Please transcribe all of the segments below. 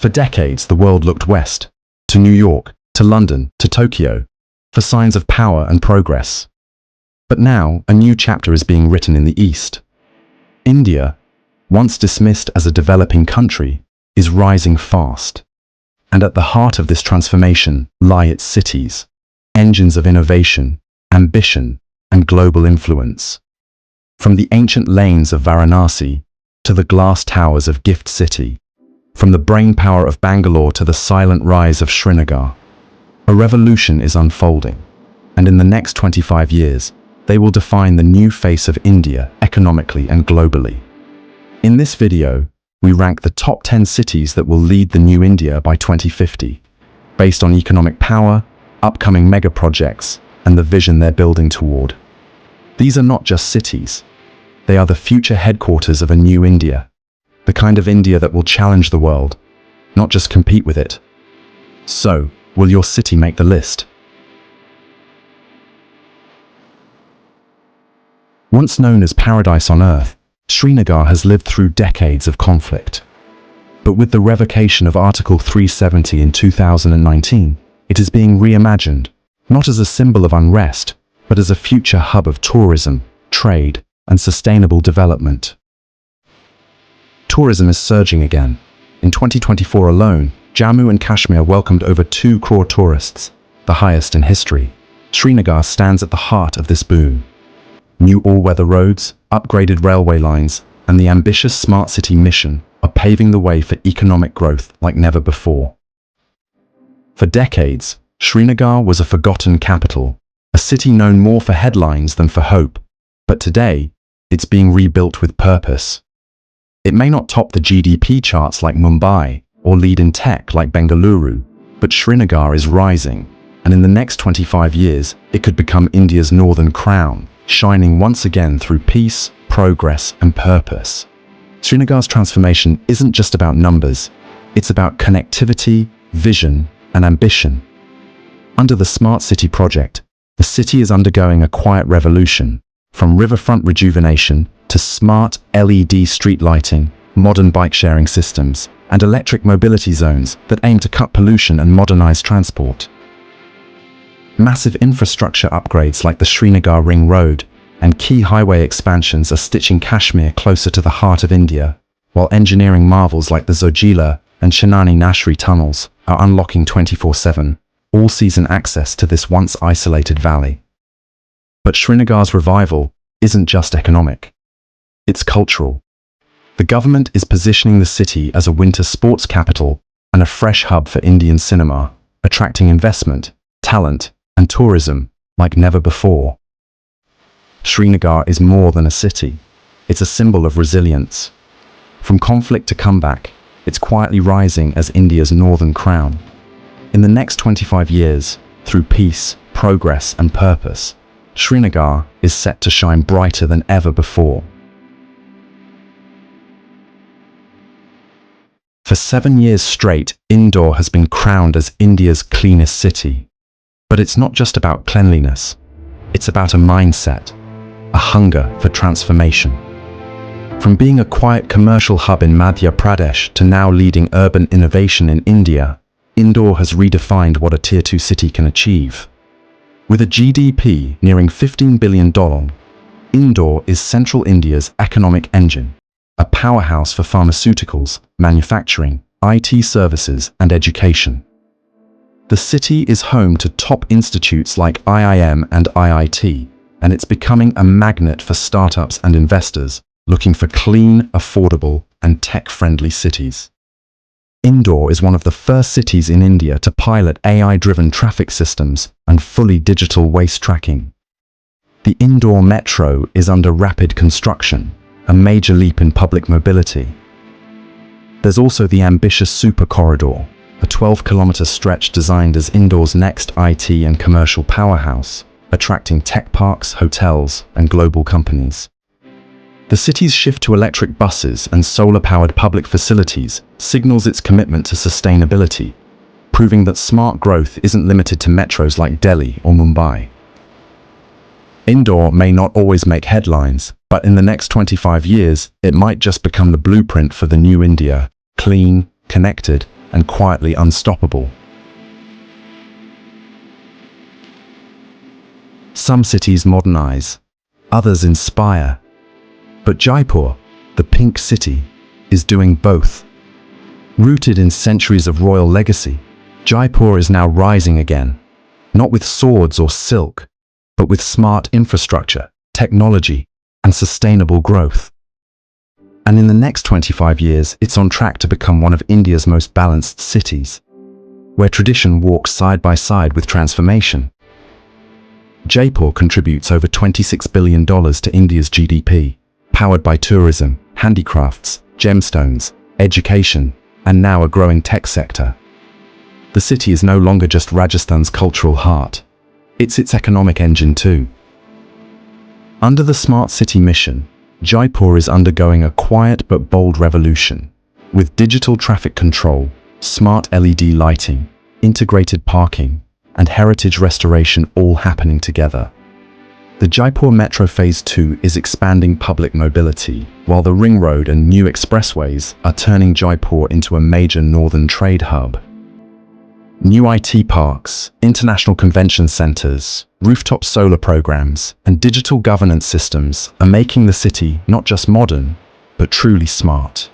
For decades, the world looked west, to New York, to London, to Tokyo, for signs of power and progress. But now, a new chapter is being written in the East. India, once dismissed as a developing country, is rising fast. And at the heart of this transformation lie its cities, engines of innovation, ambition, and global influence. From the ancient lanes of Varanasi to the glass towers of Gift City, from the brainpower of Bangalore to the silent rise of Srinagar, a revolution is unfolding, and in the next 25 years, they will define the new face of India economically and globally. In this video, we rank the top 10 cities that will lead the new India by 2050, based on economic power, upcoming mega projects, and the vision they're building toward. These are not just cities. They are the future headquarters of a new India, the kind of India that will challenge the world, not just compete with it. So, will your city make the list? Once known as paradise on earth, Srinagar has lived through decades of conflict. But with the revocation of Article 370 in 2019, it is being reimagined, not as a symbol of unrest, but as a future hub of tourism, trade, and sustainable development. Tourism is surging again. In 2024 alone, Jammu and Kashmir welcomed over 2 crore tourists, the highest in history. Srinagar stands at the heart of this boom. New all-weather roads, upgraded railway lines, and the ambitious Smart City mission are paving the way for economic growth like never before. For decades, Srinagar was a forgotten capital, a city known more for headlines than for hope. But today, it's being rebuilt with purpose. It may not top the GDP charts like Mumbai or lead in tech like Bengaluru, but Srinagar is rising, and in the next 25 years, it could become India's northern crown, shining once again through peace, progress, and purpose. Srinagar's transformation isn't just about numbers, it's about connectivity, vision, and ambition. Under the Smart City project, the city is undergoing a quiet revolution, from riverfront rejuvenation to smart LED street lighting, modern bike-sharing systems, and electric mobility zones that aim to cut pollution and modernize transport. Massive infrastructure upgrades like the Srinagar Ring Road and key highway expansions are stitching Kashmir closer to the heart of India, while engineering marvels like the Zojila and Chenai Nashri tunnels are unlocking 24/7, all-season access to this once isolated valley. But Srinagar's revival isn't just economic. It's cultural. The government is positioning the city as a winter sports capital and a fresh hub for Indian cinema, attracting investment, talent, and tourism like never before. Srinagar is more than a city. It's a symbol of resilience. From conflict to comeback, it's quietly rising as India's northern crown. In the next 25 years, through peace, progress, and purpose, Srinagar is set to shine brighter than ever before. For 7 years straight, Indore has been crowned as India's cleanest city. But it's not just about cleanliness. It's about a mindset, a hunger for transformation. From being a quiet commercial hub in Madhya Pradesh to now leading urban innovation in India, Indore has redefined what a Tier 2 city can achieve. With a GDP nearing $15 billion, Indore is central India's economic engine, a powerhouse for pharmaceuticals, manufacturing, IT services, and education. The city is home to top institutes like IIM and IIT, and it's becoming a magnet for startups and investors looking for clean, affordable, and tech-friendly cities. Indore is one of the first cities in India to pilot AI-driven traffic systems and fully digital waste tracking. The Indore Metro is under rapid construction, a major leap in public mobility. There's also the ambitious Super Corridor, a 12-kilometer stretch designed as Indore's next IT and commercial powerhouse, attracting tech parks, hotels, and global companies. The city's shift to electric buses and solar-powered public facilities signals its commitment to sustainability, proving that smart growth isn't limited to metros like Delhi or Mumbai. Indore may not always make headlines, but in the next 25 years, it might just become the blueprint for the new India, clean, connected, and quietly unstoppable. Some cities modernize, others inspire. But Jaipur, the pink city, is doing both. Rooted in centuries of royal legacy, Jaipur is now rising again, not with swords or silk, but with smart infrastructure, technology, and sustainable growth. And in the next 25 years, it's on track to become one of India's most balanced cities, where tradition walks side by side with transformation. Jaipur contributes over $26 billion to India's GDP, powered by tourism, handicrafts, gemstones, education, and now a growing tech sector. The city is no longer just Rajasthan's cultural heart. It's its economic engine too. Under the Smart City mission, Jaipur is undergoing a quiet but bold revolution, with digital traffic control, smart LED lighting, integrated parking, and heritage restoration all happening together. The Jaipur Metro Phase 2 is expanding public mobility, while the Ring Road and new expressways are turning Jaipur into a major northern trade hub. New IT parks, international convention centers, rooftop solar programs, and digital governance systems are making the city not just modern, but truly smart.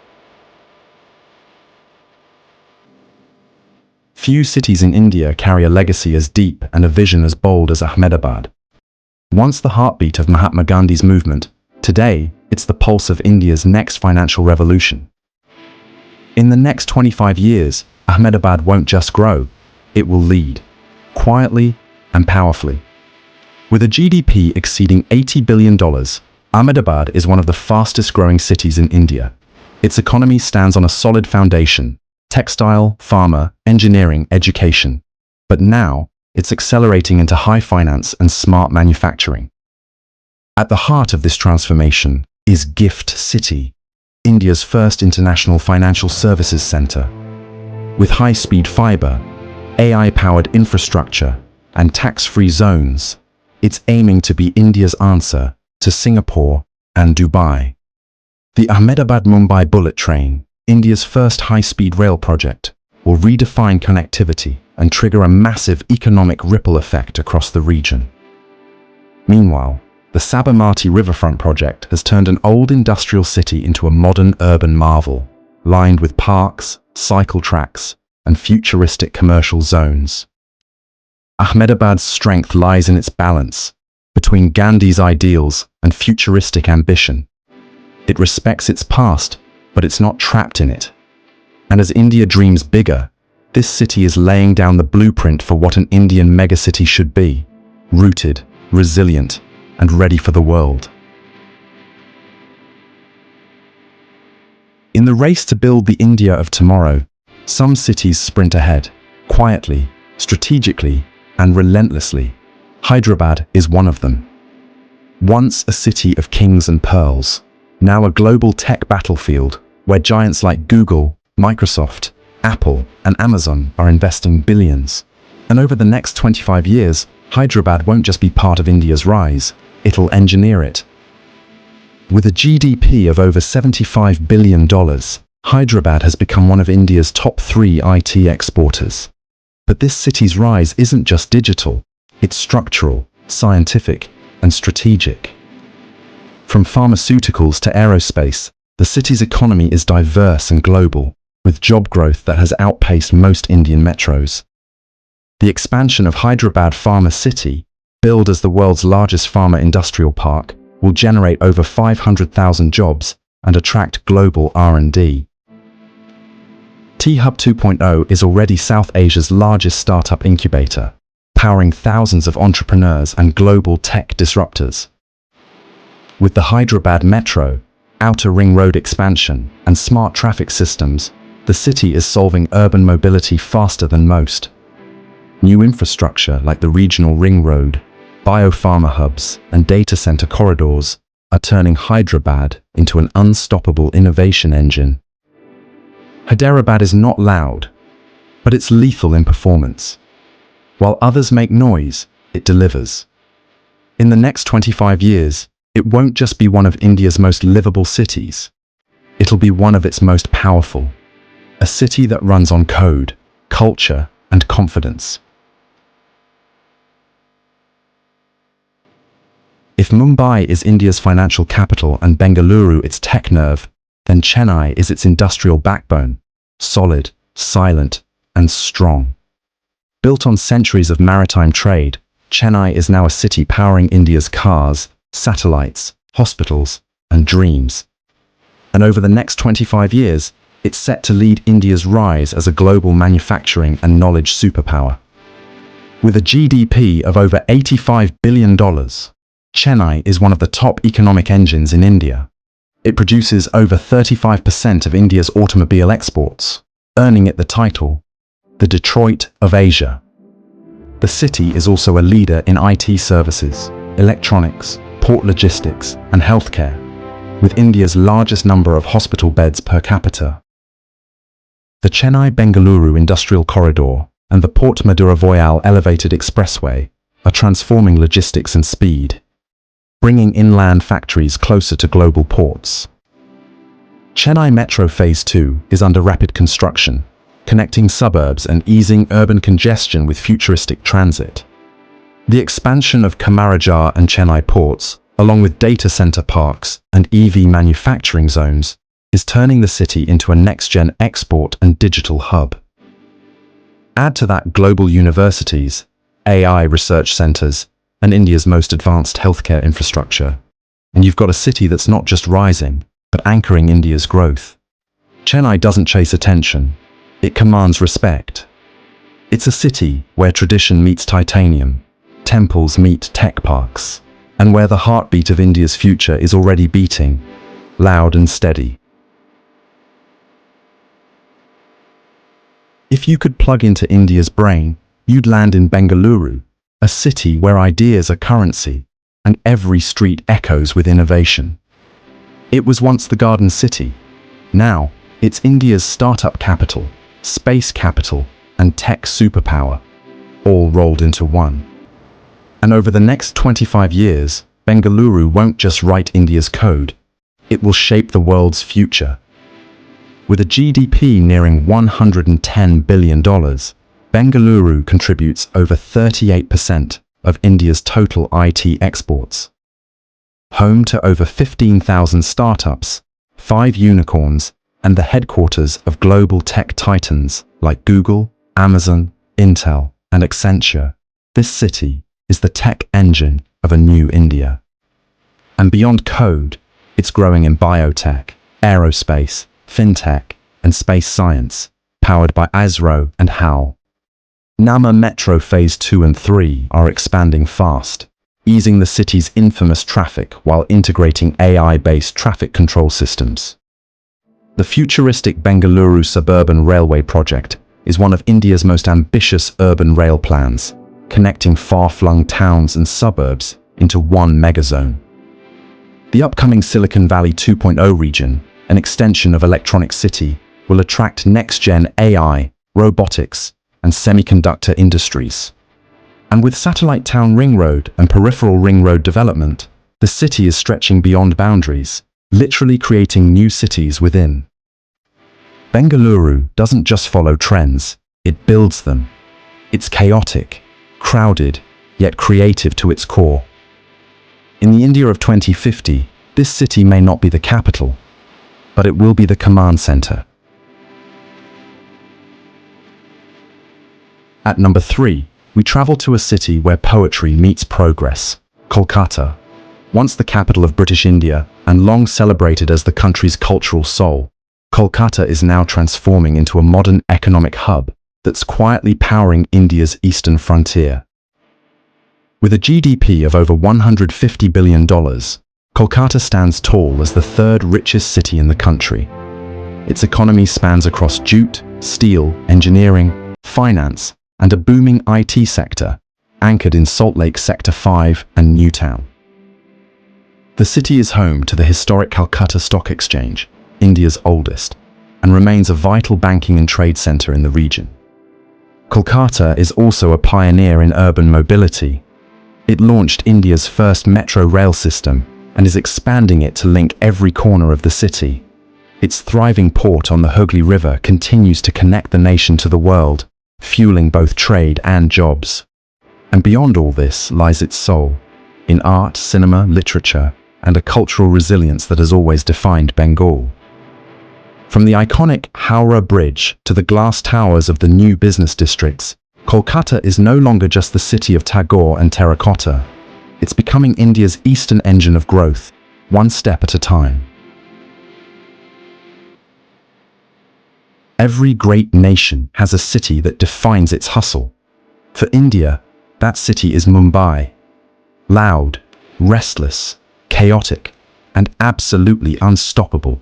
Few cities in India carry a legacy as deep and a vision as bold as Ahmedabad. Once the heartbeat of Mahatma Gandhi's movement, today it's the pulse of India's next financial revolution. In the next 25 years, Ahmedabad won't just grow, it will lead, quietly and powerfully. With a GDP exceeding $80 billion, Ahmedabad is one of the fastest growing cities in India. Its economy stands on a solid foundation: textile, pharma, engineering, education. But now, it's accelerating into high finance and smart manufacturing. At the heart of this transformation is Gift City, India's first international financial services center. With high-speed fiber, AI-powered infrastructure, and tax-free zones, it's aiming to be India's answer to Singapore and Dubai. The Ahmedabad-Mumbai bullet train, India's first high-speed rail project, will redefine connectivity and trigger a massive economic ripple effect across the region. Meanwhile, the Sabarmati riverfront project has turned an old industrial city into a modern urban marvel, lined with parks, cycle tracks, and futuristic commercial zones. Ahmedabad's strength lies in its balance between Gandhi's ideals and futuristic ambition. It respects its past, but it's not trapped in it. And as India dreams bigger, this city is laying down the blueprint for what an Indian megacity should be: rooted, resilient, and ready for the world. In the race to build the India of tomorrow, some cities sprint ahead, quietly, strategically, and relentlessly. Hyderabad is one of them. Once a city of kings and pearls, now a global tech battlefield where giants like Google, Microsoft, Apple, and Amazon are investing billions. And over the next 25 years, Hyderabad won't just be part of India's rise, it'll engineer it. With a GDP of over $75 billion, Hyderabad has become one of India's top 3 IT exporters. But this city's rise isn't just digital, it's structural, scientific, and strategic. From pharmaceuticals to aerospace, the city's economy is diverse and global, with job growth that has outpaced most Indian metros. The expansion of Hyderabad Pharma City, billed as the world's largest pharma industrial park, will generate over 500,000 jobs and attract global R&D. T-Hub 2.0 is already South Asia's largest startup incubator, powering thousands of entrepreneurs and global tech disruptors. With the Hyderabad Metro, Outer Ring Road expansion, and smart traffic systems, the city is solving urban mobility faster than most. New infrastructure like the regional Ring Road, biopharma hubs, and data center corridors are turning Hyderabad into an unstoppable innovation engine. Hyderabad is not loud, but it's lethal in performance. While others make noise, it delivers. In the next 25 years, it won't just be one of India's most livable cities. It'll be one of its most powerful. a city that runs on code, culture, and confidence. If Mumbai is India's financial capital and Bengaluru its tech nerve, then Chennai is its industrial backbone, solid, silent, and strong. Built on centuries of maritime trade, Chennai is now a city powering India's cars, satellites, hospitals, and dreams. And over the next 25 years, it's set to lead India's rise as a global manufacturing and knowledge superpower. With a GDP of over $85 billion, Chennai is one of the top economic engines in India. It produces over 35% of India's automobile exports, earning it the title, the Detroit of Asia. The city is also a leader in IT services, electronics, port logistics, and healthcare, with India's largest number of hospital beds per capita. The Chennai-Bengaluru Industrial Corridor and the Port Madura-Voyal Elevated Expressway are transforming logistics and speed, bringing inland factories closer to global ports. Chennai Metro Phase 2 is under rapid construction, connecting suburbs and easing urban congestion with futuristic transit. The expansion of Kamarajar and Chennai ports, along with data center parks and EV manufacturing zones, is turning the city into a next-gen export and digital hub. Add to that global universities, AI research centers, and India's most advanced healthcare infrastructure, and you've got a city that's not just rising, but anchoring India's growth. Chennai doesn't chase attention, it commands respect. It's a city where tradition meets titanium, temples meet tech parks, and where the heartbeat of India's future is already beating, loud and steady. If you could plug into India's brain, you'd land in Bengaluru, a city where ideas are currency, and every street echoes with innovation. It was once the Garden City. Now, it's India's startup capital, space capital, and tech superpower, all rolled into one. And over the next 25 years, Bengaluru won't just write India's code, it will shape the world's future. With a GDP nearing $110 billion, Bengaluru contributes over 38% of India's total IT exports. Home to over 15,000 startups, 5 unicorns, and the headquarters of global tech titans like Google, Amazon, Intel, and Accenture, this city is the tech engine of a new India. And beyond code, it's growing in biotech, aerospace, fintech, and space science, powered by ISRO and HAL. Nama Metro Phase 2 and 3 are expanding fast, easing the city's infamous traffic while integrating AI-based traffic control systems. The futuristic Bengaluru Suburban Railway project is one of India's most ambitious urban rail plans, connecting far-flung towns and suburbs into one megazone. The upcoming Silicon Valley 2.0 region, an extension of Electronic City, will attract next-gen AI, robotics, and semiconductor industries. And with Satellite Town Ring Road and Peripheral Ring Road development, the city is stretching beyond boundaries, literally creating new cities within. Bengaluru doesn't just follow trends, it builds them. It's chaotic, crowded, yet creative to its core. In the India of 2050, this city may not be the capital, but it will be the command center. At number 3, we travel to a city where poetry meets progress, Kolkata. Once the capital of British India and long celebrated as the country's cultural soul, Kolkata is now transforming into a modern economic hub that's quietly powering India's eastern frontier. With a GDP of over $150 billion, Kolkata stands tall as the third richest city in the country. Its economy spans across jute, steel, engineering, finance, and a booming IT sector, anchored in Salt Lake Sector 5 and Newtown. The city is home to the historic Calcutta Stock Exchange, India's oldest, and remains a vital banking and trade center in the region. Kolkata is also a pioneer in urban mobility. It launched India's first metro rail system and is expanding it to link every corner of the city. Its thriving port on the Hooghly River continues to connect the nation to the world, fueling both trade and jobs. And beyond all this lies its soul, in art, cinema, literature, and a cultural resilience that has always defined Bengal. From the iconic Howrah Bridge to the glass towers of the new business districts, Kolkata is no longer just the city of Tagore and terracotta. It's becoming India's eastern engine of growth, one step at a time. Every great nation has a city that defines its hustle. For India, that city is Mumbai. Loud, restless, chaotic, and absolutely unstoppable.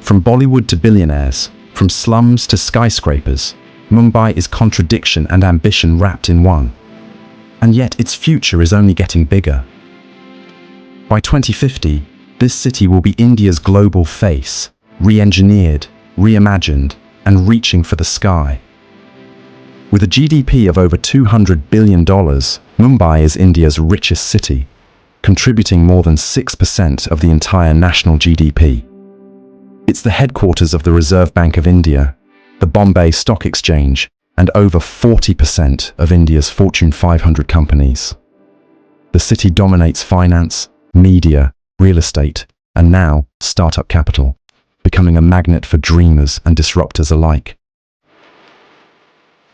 From Bollywood to billionaires, from slums to skyscrapers, Mumbai is contradiction and ambition wrapped in one. And yet its future is only getting bigger. By 2050, this city will be India's global face, re-engineered, reimagined, and reaching for the sky. With a GDP of over $200 billion, Mumbai is India's richest city, contributing more than 6% of the entire national GDP. It's the headquarters of the Reserve Bank of India, the Bombay Stock Exchange, and over 40% of India's Fortune 500 companies. The city dominates finance, media, real estate, and now startup capital, becoming a magnet for dreamers and disruptors alike.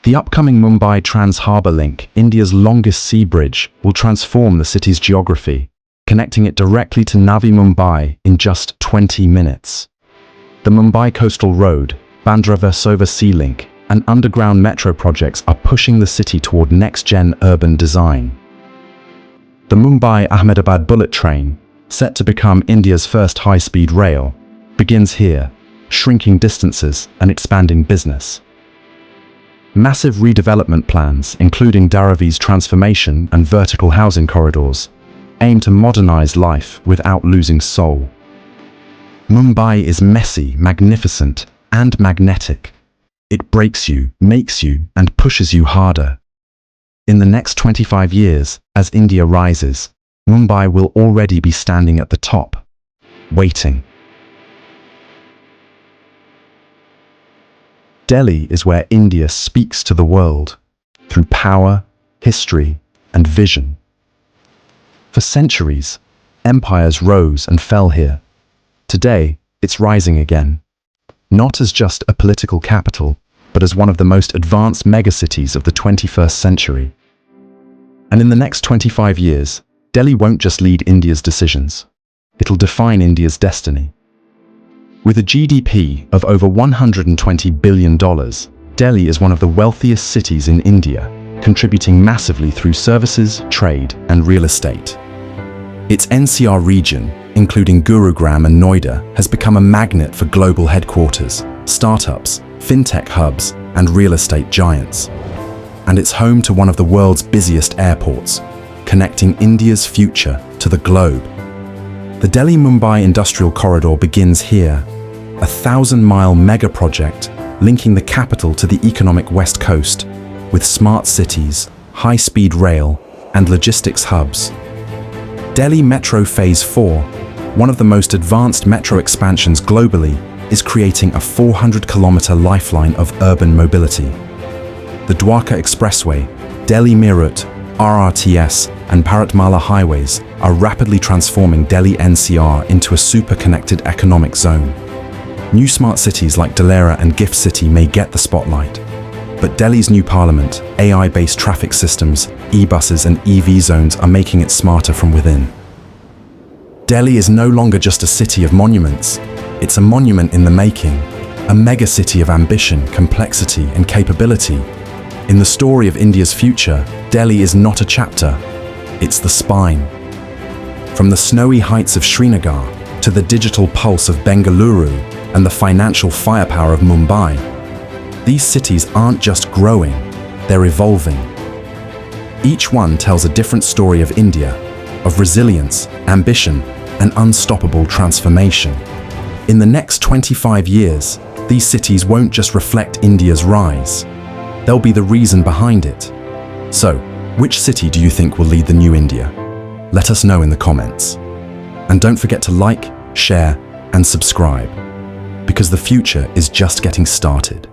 The upcoming Mumbai Trans-Harbour Link, India's longest sea bridge, will transform the city's geography, connecting it directly to Navi Mumbai in just 20 minutes. The Mumbai Coastal Road, Bandra Versova Sea Link, and underground metro projects are pushing the city toward next-gen urban design. The Mumbai-Ahmedabad bullet train, set to become India's first high-speed rail, begins here, shrinking distances and expanding business. Massive redevelopment plans, including Dharavi's transformation and vertical housing corridors, aim to modernize life without losing soul. Mumbai is messy, magnificent, and magnetic. It breaks you, makes you, and pushes you harder. In the next 25 years, as India rises, Mumbai will already be standing at the top, waiting. Delhi is where India speaks to the world, through power, history, and vision. For centuries, empires rose and fell here. Today, it's rising again, not as just a political capital, but as one of the most advanced megacities of the 21st century. And in the next 25 years, Delhi won't just lead India's decisions. It'll define India's destiny. With a GDP of over $120 billion, Delhi is one of the wealthiest cities in India, contributing massively through services, trade, and real estate. Its NCR region, including Gurugram and Noida, has become a magnet for global headquarters, startups, fintech hubs, and real estate giants. And it's home to one of the world's busiest airports, connecting India's future to the globe. The Delhi-Mumbai Industrial Corridor begins here, a 1,000-mile mega project linking the capital to the economic West Coast, with smart cities, high-speed rail, and logistics hubs. Delhi Metro Phase 4, one of the most advanced metro expansions globally, is creating a 400-kilometer lifeline of urban mobility. The Dwarka Expressway, Delhi-Meerut, RRTS, and Bharatmala highways are rapidly transforming Delhi NCR into a super-connected economic zone. New smart cities like Dalera and Gift City may get the spotlight, but Delhi's new parliament, AI-based traffic systems, e-buses and EV zones are making it smarter from within. Delhi is no longer just a city of monuments. It's a monument in the making, a mega-city of ambition, complexity, and capability. In the story of India's future, Delhi is not a chapter, it's the spine. From the snowy heights of Srinagar to the digital pulse of Bengaluru and the financial firepower of Mumbai, these cities aren't just growing, they're evolving. Each one tells a different story of India, of resilience, ambition, and unstoppable transformation. In the next 25 years, these cities won't just reflect India's rise. They'll be the reason behind it. So, which city do you think will lead the new India? Let us know in the comments. And don't forget to like, share, and subscribe. because the future is just getting started.